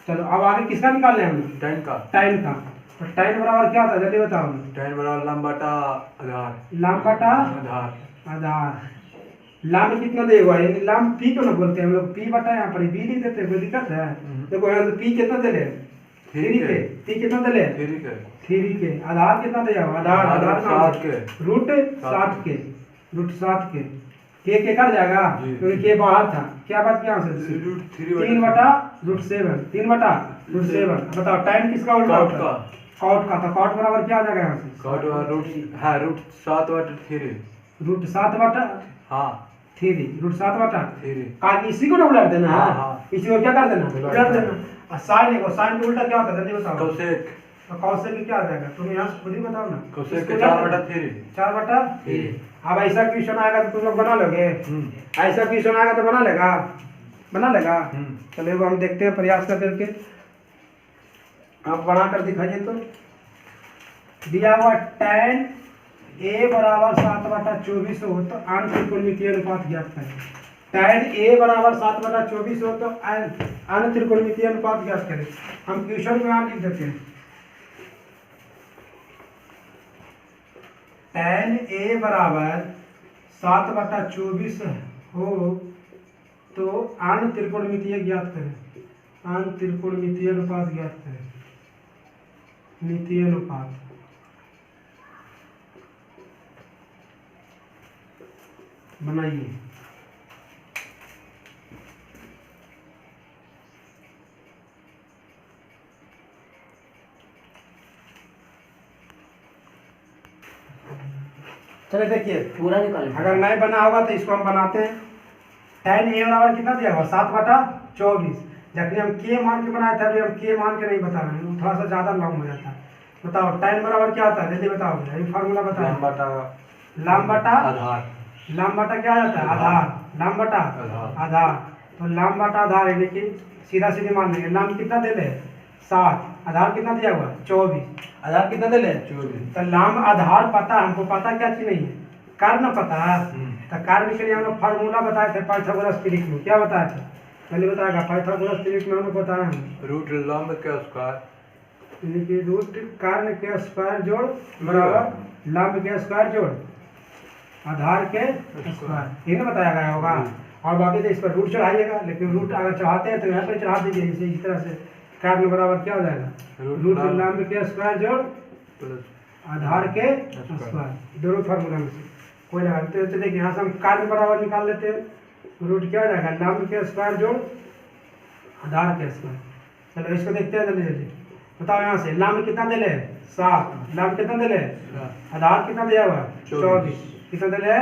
चलो अब आगे किसका निकाल रहे हैं हम? tan का। टाइम का। तो टाइम बराबर क्या होता है जल्दी बताओ? tan बराबर लंब बटा आधार। लंब बटा आधार। आधार। लंब कितना दे हुआ है? यानी लंब पी क्यों ना बोलते हैं हम लोग? पी बटा यहाँ पर बी लिख देते हैं, कोई दिक्कत है? देखो यहाँ से पी कितना दे रहे? 3 के। पी कितना दे रहे? 3 के। आधार कितना दिया हुआ? आधार आधार 7 के। रूट 7 के। रूट 7 के। के कट जाएगा क्योंकि के बाहर था। क्या बात क्या से? 3 बटा रूट 7। 3 बटा रूट 7। बताओ टाइम किसका उल्टा होता है? कॉट का। तो कॉट बराबर क्या आ जाएगा यहाँ से? कॉट रूट, हाँ रूट 7 बटा 3। रूट 7 बटा हाँ 3। रूट 7 बटा 3 का। इसी को ना उलट देना है। हाँ। इसी को क्या कर देना? उलट देना। और साइन को, साइन के उल्टा क्या होता है जल्दी बताओ? कोसेक। तो कौशल की क्या आ जाएगा? तुम यहाँ से खुद ही बताओ ना। कोसेक के 4 बटा 3। 4 बटा 3। अब ऐसा क्वेश्चन आएगा तो तुम लोग बना लोगे? ऐसा क्वेश्चन आएगा तो बना लेगा? बना लेगा? चलो हम देखते हैं प्रयास कर करके। आप बना कर दिखाइए। तो दिया हुआ tan a बराबर 7 बटा 24 हो तो आन त्रिकोणमितीय अनुपात ज्ञात करें। tan a बराबर 7 बटा 24 हो तो आन त्रिकोणमितीय अनुपात ज्ञात करें। हम क्वेश्चन में लिख देते हैं tan a बराबर 7 बटा 24 हो तो आन त्रिकोणमितीय ज्ञात करें। आन त्रिकोणमितीय अनुपात ज्ञात करें। मितीय अनुपात। बनाइए। चले देखिए पूरा निकालें। अगर नहीं बना होगा तो इसको हम बनाते हैं। tan a बराबर कितना दिया हुआ? 7 बटा 24। जबकि हम के मान के बनाए थे, अभी हम के मान के नहीं बता रहे हैं, थोड़ा सा ज़्यादा लॉन्ग हो जाता है। बताओ tan बराबर क्या होता है जल्दी बताओ? यही फार्मूला बताओ। लंब बटा आधार। लंब बटा क्या जाता है? आधार। लंब बटा आधार। तो लंब बटा आधार यानी कि सीधा सीधे मान लेंगे। लंब कितना दे रहे? 7। आधार कितना दिया हुआ 24, आधार कितना दे ले 24। तो लाम आधार पता, हमको पता क्या चीज नहीं है, कारण पता है। तो कारण के लिए हम लोग फार्मूला बताए थे पाइथागोरस थ्योरम में, क्या बताया था पहले बताएगा, पाइथागोरस थ्योरम में हम लोग बताया हैं रूट लंब के स्क्वायर यानी कि रूट कारण के स्क्वायर जोड़ बराबर लंब के स्क्वायर जोड़ आधार के स्क्वायर, ये ना बताया गया होगा। और बाकी तो इस पर रूट चढ़ाइएगा, लेकिन रूट अगर चढ़ाते हैं तो यहाँ पर चढ़ा दीजिए, जैसे इस तरह से कारण बराबर क्या हो जाएगा रूट लंब के स्क्वायर जोड़ प्लस आधार के स्क्वायर, दोनों फार्मूला में से कोई लगाते हैं। तो देखिए यहाँ से हम कारण बराबर निकाल लेते हैं, रूट क्या हो जाएगा लंब के स्क्वायर जोड़ आधार के स्क्वायर। चलो इसको देखते हैं जल्दी जल्दी, बताओ यहाँ से लंब कितना दे ले 7, लंब कितना दे ले, आधार कितना दिया हुआ 24, कितना दे ले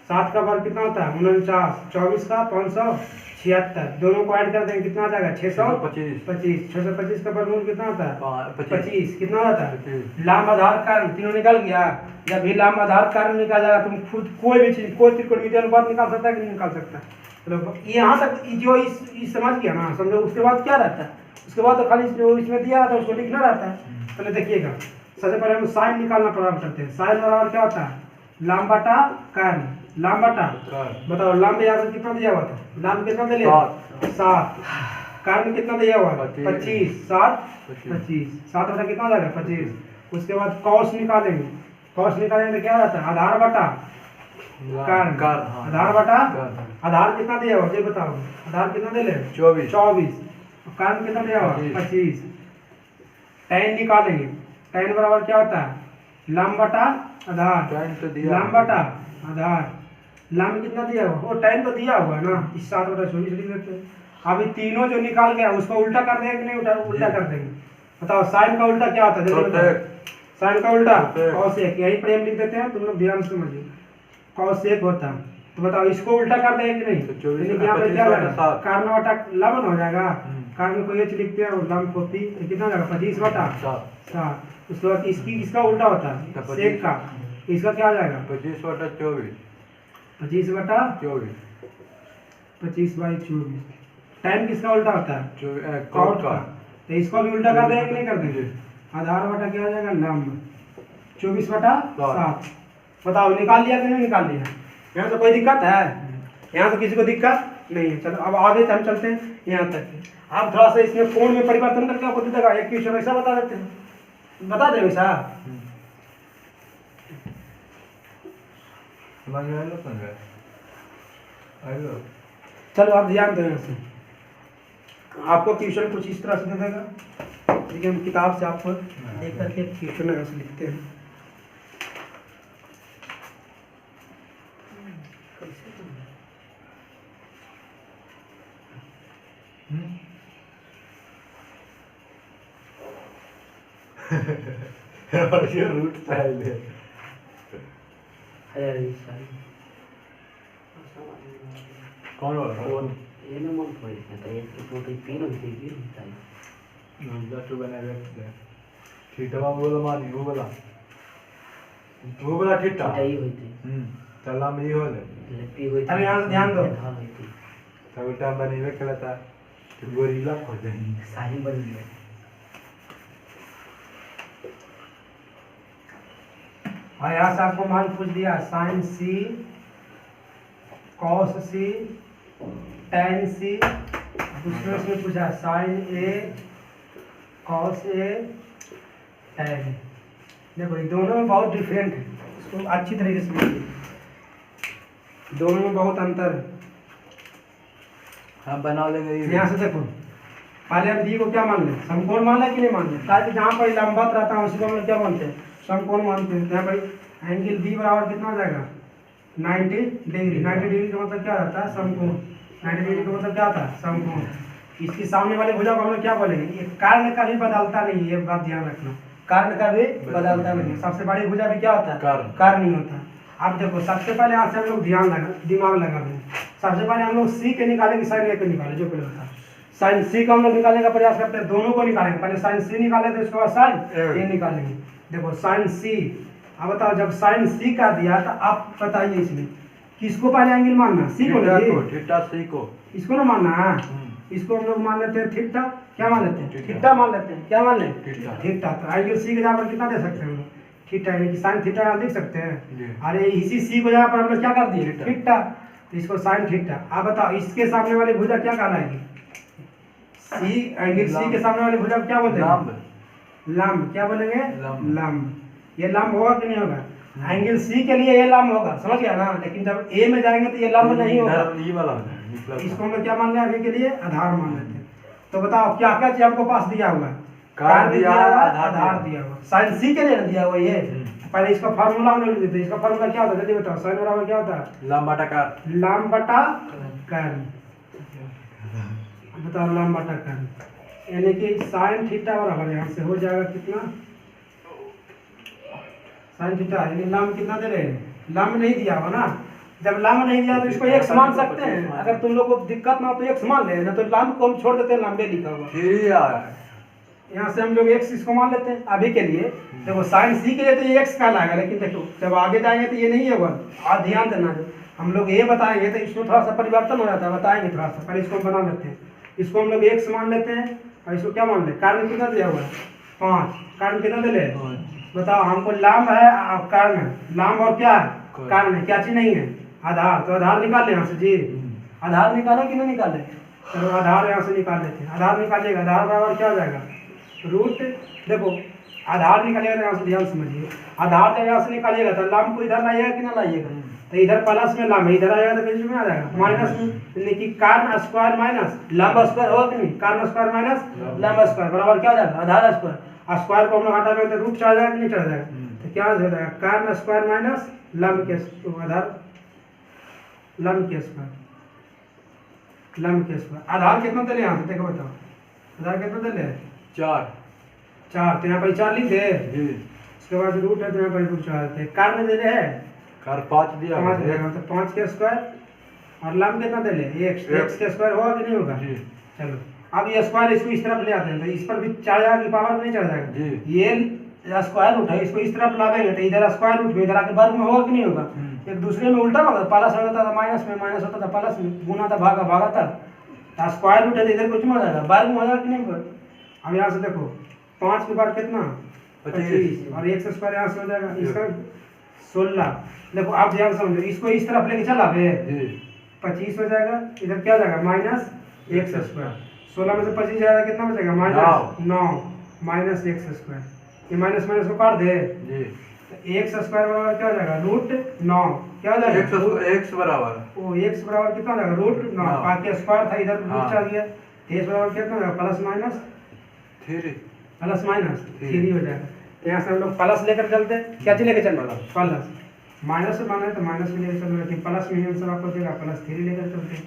7 का वर्ग कितना होता है 49, 24 का 576, दोनों को ऐड कर देंगे कितना आ जाएगा 625, 625 का वर्गमूल कितना होता है 25, कितना होता है लंब आधार कारण तीनों निकल गया। जब भी लंब आधार कारण निकाल जाएगा तुम खुद कोई भी चीज, कोई त्रिकोणमितीय अनुपात निकाल सकता है कि नहीं निकाल सकता। चलो यहाँ तक जो इस समझ गया ना, समझो। उसके बाद क्या रहता है, उसके बाद तो खाली जो इसमें दिया रहता है उसको लिखना रहता है। पहले देखिएगा, सबसे पहले हम साइन निकालना प्रारंभ करते हैं। साइन बराबर क्या होता है लंब बटा कारण, लंब बटा बताओ लंब यहाँ से कितना दिया हुआ था, लंब कितना दे लिया 7, कारण कितना दिया हुआ 25, 7 25, 7 बटा कितना हो जाएगा 25। उसके बाद कॉस निकालेंगे, कॉस निकालेंगे तो क्या रहता है आधार बटा कारण, आधार बटा आधार कितना दिया हुआ ये बताओ, आधार कितना दे ले 24, कारण कितना दिया हुआ 25। tan निकालेंगे, tan बराबर क्या होता है लंब बटा आधार, लंब बटा आधार, लंब कितना दिया हुआ वो tan तो दिया हुआ है ना, इस 7 बटा 24 लिख देते हैं। अभी तीनों जो निकाल गया उसको उल्टा कर देंगे कि नहीं, उल्टा कर देंगे। बताओ साइन का उल्टा क्या होता है, साइन का उल्टा कॉसेक, यही प्रेम लिख देते हैं, तुम लोग ध्यान से समझिए कॉसेक होता है। तो बताओ इसको उल्टा कर देंगे कि नहीं, यहाँ पे क्या होगा कारण बटा लंब हो जाएगा, कारण को एच लिखते हैं और लंब को पी, कितना हो जाएगा 25 बटा 7। उसके बाद इसका उल्टा होता है सेक का, इसका क्या हो जाएगा 25 बटा 24, 25 बटा 25/24। टाइम किसका उल्टा होता है कॉट का, तो इसको भी उल्टा कर देंगे कि नहीं कर देंगे, आधार बटा क्या हो जाएगा लंब 24 बटा 7। बताओ निकाल लिया कि नहीं निकाल लिया, यहाँ से कोई दिक्कत है, यहाँ से किसी को दिक्कत नहीं है। चलो अब आगे हम चलते हैं यहाँ तक। आप थोड़ा सा इसमें कोण में परिवर्तन करके आपको दे देगा, एक क्वेश्चन ऐसा बता देते हैं, बता दे वैसा चलो आप ध्यान दें। से आपको ट्यूशन कुछ इस तरह से दे देगा, देखिए हम किताब से आपको देख करके ट्यूशन ऐसे लिखते हैं। और ये रूट स्टाइल है कौन वाला ये ना मन पड़े तो एक तो टोटल 3 होते हैं होता है जस्ट बना रखते हैं ठीठवा बोला मानी वो बोला ठीठा ही होते चला में ही होले लिपि होती अरे यहाँ से ध्यान दो, तो उल्टा बने खेलता तो गोरिल्ला हो जाएंगे साहिल बन गया। और यहाँ से आपको मान पूछ दिया साइन सी कॉस सी tan सी, दूसरे इसमें पूछा sign A cos A tan। देखो ये दोनों में बहुत डिफरेंट है, इसको अच्छी तरीके से देखिए, दोनों में बहुत अंतर है। हम बना लेंगे यहाँ से देखो पहले हम डी को क्या मान लें समकोण मान लें कि नहीं मान लें, ताकि जहाँ पर लंबवत रहता है उसी को हम लोग क्या मानते हैं समकोण मानते हैं। यहाँ पर एंगल बी बराबर कितना हो जाएगा 90 डिग्री, 90 डिग्री का मतलब क्या रहता है समकोण, 90 डिग्री का मतलब क्या होता है समकोण। इसकी सामने वाले भुजा को हम लोग क्या बोलेंगे, ये कारण कभी बदलता नहीं है, ये बात ध्यान रखना, कारण कभी बदलता नहीं है। सबसे बड़ी भुजा भी क्या होता है कारण नहीं होता। अब देखो सबसे पहले यहाँ से हम लोग दिमाग लगा दें, सबसे पहले हम लोग सी के निकालेंगे साइन ए के निकाले, जो पहले होता है साइन सी का हम लोग निकालने का प्रयास करते हैं, दोनों को निकालेंगे, पहले साइन सी निकाले तो इसके बाद साइन ए निकालेंगे। देखो साइन सी, अब बताओ जब साइन सी का दिया तो आप बताइए इसमें किसको पहले एंगल मानना, सी को, थीटा सी को, इसको ना मानना है, इसको हम लोग मान लेते हैं थीटा, क्या मान लेते हैं? थीटा। थीटा मान लेते हैं। क्या मान लें? थीटा। थीटा। तो एंगल सी के जगह पर कितना दे सकते हैं हम लोग? थीटा, यानी कि साइन थीटा यहाँ लिख सकते हैं। जी। अरे इसी सी को जगह पर हम लोग क्या कर दिए? थीटा। थीटा। तो इसको साइन थीटा। आप बताओ इसके सामने वाली भुजा क्या कहलाएगी? सी, एंगल सी के सामने वाली भुजा को क्या बोलते हैं? लंब। लंब। क्या बोलेंगे? लंब। लंब। ये लंब होगा कि नहीं होगा? एंगल सी के लिए ये लंब होगा, समझ गया ना? लेकिन जब ए में जाएंगे तो ये लंब नहीं होगा। इधर ये वाला हो जाएगा, निचला इसको वाला। हम लोग क्या मान लें अभी के लिए? आधार मान लेते हैं। तो बताओ क्या क्या चीज हमको पास दिया हुआ है? कारण दिया है, हुआ, आधार आधार दिया हुआ। साइन सी के लिए ना दिया हुआ ये। पहले इसका फार्मूला हम लोग लिख देते। इसका फार्मूला क्या होता है जल्दी बताओ? साइन बराबर क्या होता है? लंब बटा कार। लंब बटा कर्ण। बताओ लंब बटा कर्ण, यानी कि साइन थीटा बराबर यहाँ से हो जाएगा कितना? साइन थीटा, यानी लंब कितना दे रहे हैं? लंब नहीं दिया हुआ ना। जब लंब नहीं दिया तो इसको एक्स मान सकते हैं। अगर तुम लोग को दिक्कत ना हो तो एक्स मान ले, ना तो लंब को हम छोड़ देते हैं, लंबे लिखा हुआ। फिर ये आया। यहाँ से हम लोग एक्स इसको मान लेते हैं अभी के लिए। देखो साइन सी के लिए तो ये एक्स कहलाएगा, लेकिन देखो जब आगे जाएंगे तो ये नहीं होगा। आज ध्यान देना, जो हम लोग ये बताएंगे तो इसमें थोड़ा सा परिवर्तन हो जाता है, बताएंगे थोड़ा सा। पहले इसको बना लेते हैं। इसको हम लोग एक्स मान लेते हैं और इसको क्या मान ले? कारण कितना दिया हुआ है? 5। कारण कितना दे ले? बताओ हमको लंब है और कारण है। लंब और क्या है? कारण है। क्या चीज नहीं है? आधार। तो आधार निकाल ले यहाँ से जी। आधार निकाले कि नहीं निकाले? चलो आधार यहाँ से निकाल लेते हैं। आधार निकालिएगा, आधार बराबर क्या हो जाएगा? रूट। देखो आधार निकालिएगा तो यहाँ से ध्यान समझिए। आधार जब यहाँ से निकालिएगा तो लंब को इधर लाइएगा कि ना लाइएगा? तो इधर प्लस में लंब है, इधर आएगा तो किस में आ जाएगा? माइनस में। यानी कि कारण स्क्वायर माइनस लंब स्क्वायर होगा कि नहीं? कारण स्क्वायर माइनस लंब स्क्वायर बराबर क्या हो जाएगा? आधार स्क्वायर। स्क्वायर को हम लोग हटाएंगे तो रूट चढ़ जाएगा कि नहीं चढ़ जाएगा? तो क्या हो जाएगा? कारण स्क्वायर माइनस लंब के आधार, लंब के स्क्वायर, लंब के स्क्वायर। आधार कितना दे ले यहाँ से? देखो बताओ आधार कितना दे ले? 4। 4। तो यहाँ पर 4 लिख दे। जी। उसके बाद रूट है तो यहाँ पर रूट 4 देते हैं। कारण दे रहे हैं कार 5 दिया 5 है। देगा, तो 5 के स्क्वायर और लंब कितना दे ले? x। x के स्क्वायर होगा कि नहीं होगा? जी। चलो अब ये स्क्वायर इसको इस तरफ ले आते हैं तो इस पर भी चढ़ जाएगा कि पावर नहीं चढ़ जाएगा? जी। ये स्क्वायर रूट है, इसको इस तरफ लावेंगे तो इधर स्क्वायर रूट में, इधर आके वर्ग में होगा कि नहीं होगा? एक दूसरे में उल्टा होगा। प्लस होता था माइनस में, माइनस होता था प्लस में, गुना था भागा, भागा था। तो स्क्वायर रूट है तो इधर कुछ में हो जाएगा, वर्ग में हो जाएगा कि नहीं होगा? अब यहाँ से देखो 5 के बाद कितना? 25 और x स्क्वायर यहाँ से हो जाएगा इसका 16। देखो आप ध्यान समझो, इसको इस तरफ लेके चला बे 25 हो जाएगा, इधर क्या हो जाएगा? Minus x square. 16 में से 25 जाएगा कितना बचेगा? Minus 9 minus x square. ये माइनस माइनस को काट दे जी। तो एक्स स्क्वायर बराबर क्या हो जाएगा? रूट 9। क्या हो जाएगा? x बराबर ओ एक्स बराबर कितना हो जाएगा? रूट 9। बाकी स्क्वायर था इधर रूट चल गया। एक्स बराबर कितना हो जाएगा? Plus minus 3। प्लस माइनस 3 हो जाएगा। तो यहाँ से हम लोग प्लस लेकर चलते हैं। क्या चीज लेकर चल रहा? प्लस। माइनस से माना है तो माइनस में लेकर चल रहे हैं, प्लस में आंसर आपको देगा प्लस 3 लेकर चलते हैं।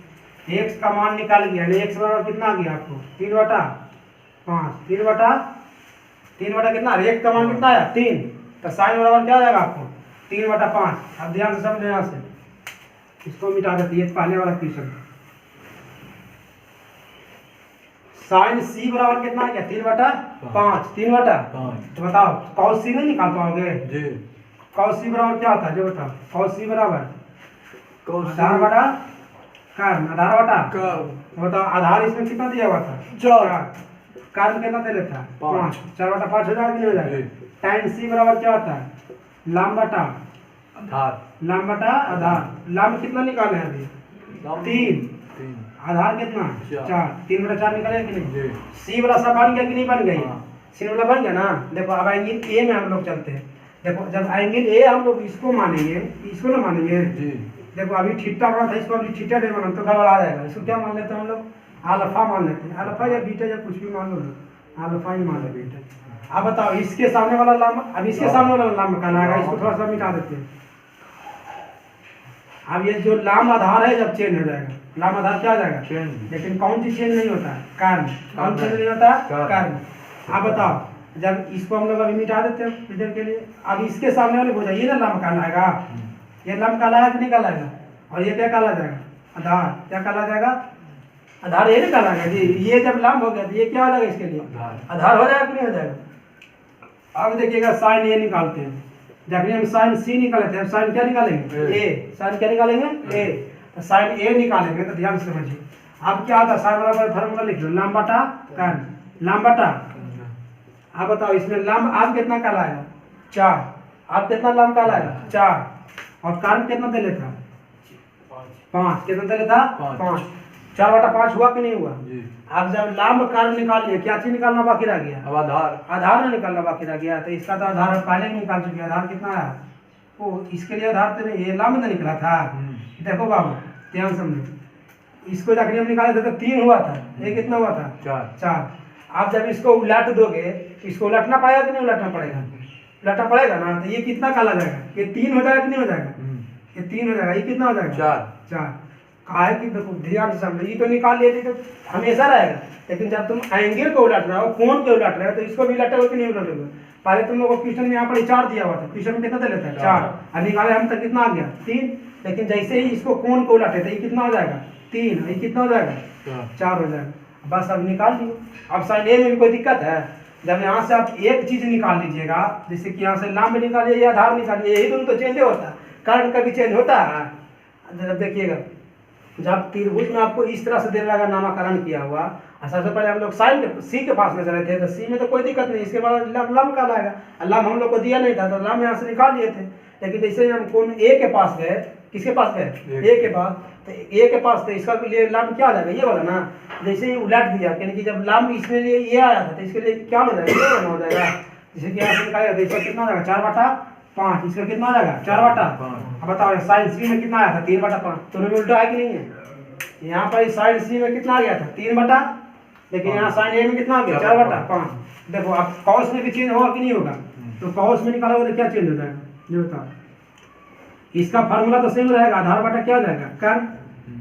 एक्स का मान निकाल गया, यानी एक्स बराबर कितना आ गया आपको? 3/5। 3/3 कितना? एक का मान कितना आया? 3। तो साइन बराबर क्या आ जाएगा आपको? 3/5। अब ध्यान से समझो, यहाँ से इसको मिटा देते हैं, पहले वाला क्वेश्चन। साइन सी बराबर कितना आ गया? 3/5। 3/5 तो बताओ कॉस सी नहीं निकाल पाओगे? जी। कॉस सी बराबर क्या होता है जो बताओ? कॉस सी बराबर कौन आधार बटा कारण, आधार बटा का बताओ। आधार इसमें कितना दिया हुआ था? 4। कारण कितना दे लेता है? 5। 4/5 हो जाएगा कि नहीं हो जाएगा? tan सी बराबर क्या होता है? लंब बटा आधार। लंब बटा आधार। लंब कितना निकाले हैं अभी? 3। आधार कितना? 4। 3/4 निकाले कि नहीं? सी वाला सब बन गया कि नहीं बन गई? सी वाला बन गया ना। देखो अब एंगल ए में हम लोग चलते हैं। देखो जब एंगल ए हम लोग इसको मानेंगे, इसको ना मानेंगे जी। देखो अभी थीटा बना था, इसको अभी थीटा नहीं माना तो गड़बड़ा जाएगा। इसको क्या मान लेते हैं हम लोग? अल्फा मान लेते हैं। अल्फा या बीटा या कुछ भी मान लो, अल्फा ही मान लो बीटा। अब बताओ इसके सामने वाला लंब, अब इसके सामने वाला लंब कहलाएगा। इसको थोड़ा सा मिटा देते हैं। अब ये जो लंब आधार है जब चेंज हो जाएगा, लंब आधार क्या हो जाएगा? चेंज। लेकिन कौन चीज चेंज नहीं होता है? कारण। कौन चेंज नहीं होता? कारण। अब बताओ जब इसको हम लोग अभी मिटा देते हैं इधर के लिए, अब इसके सामने वाले हो जाइए ना लंब कहलाएगा। ये लंब कहलाएगा कि नहीं कहलाएगा? और ये क्या कहला जाएगा? आधार। क्या कहला जाएगा? आधार ये नहीं कहलाएगा जी। ये जब लंब हो गया तो ये क्या हो जाएगा? इसके लिए आधार हो जाएगा कि नहीं हो जाएगा? अब देखिएगा साइन ए निकालते हैं। जब हम साइन सी निकालते हैं, साइन क्या निकालेंगे? ए। साइन क्या निकालेंगे? ए। तो साइन ए निकालेंगे तो ध्यान से समझिए। अब क्या होता है? साइन बराबर फार्मूला लिख लो, लंब बटा कारण। लाम बटा, आप बताओ इसमें लाम आप कितना कहलाएगा 4, आप कितना लाम कहलाएगा 4, और कारण कितना दे लेता 5, कितना दे लेता 5, 4/5 हुआ कि नहीं हुआ। जी। अब जब लाम कारण निकाल लिया, क्या चीज निकालना बाकी रह गया, अब आधार। आधार नहीं निकालना बाकी रह गया। तो इसका तो आधार पहले ही निकाल चुके, आधार कितना है वो, इसके लिए आधार तो नहीं, ये लाम में तो निकला था। देखो बाबू ध्यान समझो, इसको जब हम निकाले थे तो 3 हुआ था, ये कितना हुआ था 4। आप जब इसको उलट दोगे, इसको उलटना पड़ेगा कि नहीं उलटना पड़ेगा, उलटना पड़ेगा ना। तो ये कितना काला जाएगा, ये 3 हो जाएगा कि नहीं हो जाएगा, ये 3 हो जाएगा, ये कितना हो जाएगा 4। कहा है कि देखो ध्यान से समझो, ये तो निकाल लिए तो हमेशा रहेगा, लेकिन जब तुम एंगल को उलट रहे हो, कोण को उलट रहे हो, तो इसको भी उलटोगे कि नहीं उलटोगे। पहले तुम लोगों को क्वेश्चन में यहाँ पर 4 दिया हुआ था, क्वेश्चन में कितना दे लेता है 4, और निकाले हम तक कितना आ गया 3, लेकिन जैसे ही इसको कोण को उलटे तो ये कितना हो जाएगा 3, ये कितना हो जाएगा 4 हो जाएगा। बस अब निकाल लीजिए। अब साइन ए में भी कोई दिक्कत है, जब यहाँ से आप एक चीज निकाल लीजिएगा, जैसे कि यहाँ से लाम निकालिए या आधार निकालिए, यही दोनों तो चेंज होता है, कारण कभी चेंज होता है। जब देखिएगा जब त्रिभुज में आपको इस तरह से दे लगा नामकरण किया हुआ, सबसे पहले हम लोग साइन के सी के पास में चले थे, तो सी में तो कोई दिक्कत नहीं, इसके बाद लम का लाएगा, लम हम लोग को दिया नहीं था तो लम यहाँ से निकाल लिए थे। लेकिन जैसे हम कौन ए के पास गए, किसके पास गए ए के पास, तो ए के पास तो इसका लिए लाम क्या आ जाएगा ये वाला ना। जैसे ही उलट दिया, यानी कि जब लाम इसमें ये आया था तो इसके लिए क्या हो जाएगा ये वाला हो जाएगा। जैसे कि यहाँ से निकालेगा तो इसका कितना हो जाएगा 4/5, इसका कितना हो जाएगा 4/5। अब बताओ साइड सी में कितना आया था 3/5, दोनों में उल्टा है कि नहीं है। यहाँ पर साइड सी में कितना आ गया था 3/, लेकिन यहाँ साइड ए में कितना आ गया 4/5। देखो अब कॉस में भी चेंज होगा कि नहीं होगा, तो कॉस में निकालोगे तो क्या चेंज हो जाएगा ये बताओ। इसका फार्मूला तो सेम रहेगा, आधार बटा क्या हो जाएगा कर,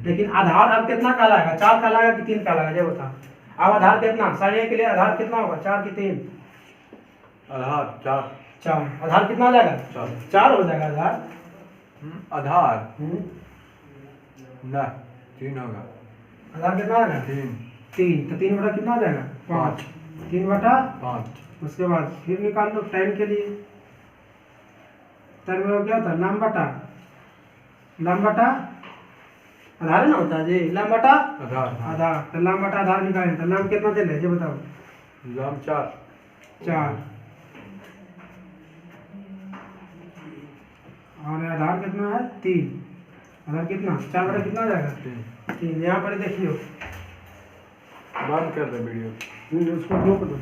लेकिन आधार अब कितना कहलाएगा 4 कहलाएगा कि 3 कहलाएगा ये बताओ। अब आधार कितना साइड ए के लिए आधार कितना होगा 4 कि 3, आधार 4, आधार कितना हो जाएगा 4 हो जाएगा आधार। आधार ना 3 होगा, आधार कितना आएगा 3, तो 3 कितना आ जाएगा 5, 3/5। उसके बाद फिर निकाल लो tan के लिए, tan में क्या होता है लम बटा आधार ना होता है जी, लम बटा आधार, तो लम बटा आधार निकालें तो लम कितना दे ले ये बताओ लम 4, और आधार कितना है 3, आधार कितना 4 कितना आ जाएगा 3। यहाँ पर देखियो बंद कर दे वीडियो, उसको रोक दो।